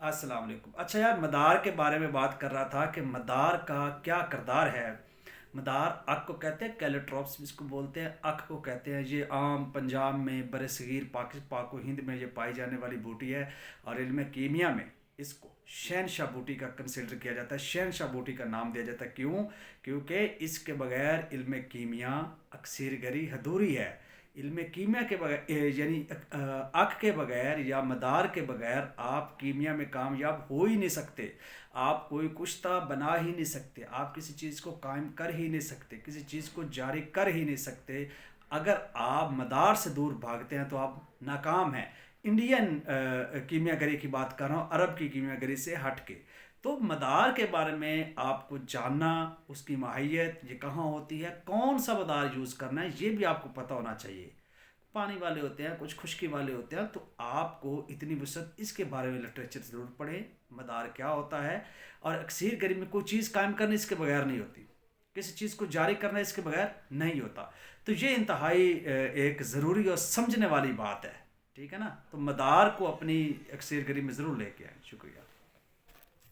अस्सलाम वालेकुम। अच्छा यार, मदार के बारे में बात कर रहा था कि मदार का क्या किरदार है। मदार अक को कहते हैं, कैलोट्रॉप्स जिसको बोलते हैं, अक को कहते हैं। ये आम पंजाब में बरसगीर पाक व हिंद में ये पाई जाने वाली बूटी है। और इल्म कीमिया में इसको शहनशाह बूटी का कंसिडर किया जाता है। शहनशाह बूटी का नाम दिया जाता है, क्यों? क्योंकि इसके बगैर इल्म कीमिया अक्सर गरी अधूरी है। इल्म कीमिया के बगैर यानी अक के बगैर या मदार के बगैर आप कीमिया में कामयाब हो ही नहीं सकते। आप कोई कुश्ता बना ही नहीं सकते, आप किसी चीज़ को कायम कर ही नहीं सकते, किसी चीज़ को जारी कर ही नहीं सकते। अगर आप मदार से दूर भागते हैं तो आप नाकाम हैं। इंडियन कीमियागरी की बात कर रहा हूँ, अरब की कीमियागरी से हट के। तो मदार के बारे में आपको जानना, उसकी माहियत, ये कहाँ होती है, कौन सा मदार यूज़ करना है, ये भी आपको पता होना चाहिए। पानी वाले होते हैं, कुछ खुश्की वाले होते हैं, तो आपको इतनी वसत इसके बारे में लिटरेचर ज़रूर पढ़ें, मदार क्या होता है। और अक्सर गरीब में कोई चीज़ कायम करना इसके बगैर नहीं होती, किसी चीज़ को जारी करना इसके बगैर नहीं होता। तो ये इंतहाई एक ज़रूरी और समझने वाली बात है। ठीक है ना? तो मदार को अपनी अक्सर गरीब में ज़रूर लेके आए। शुक्रिया।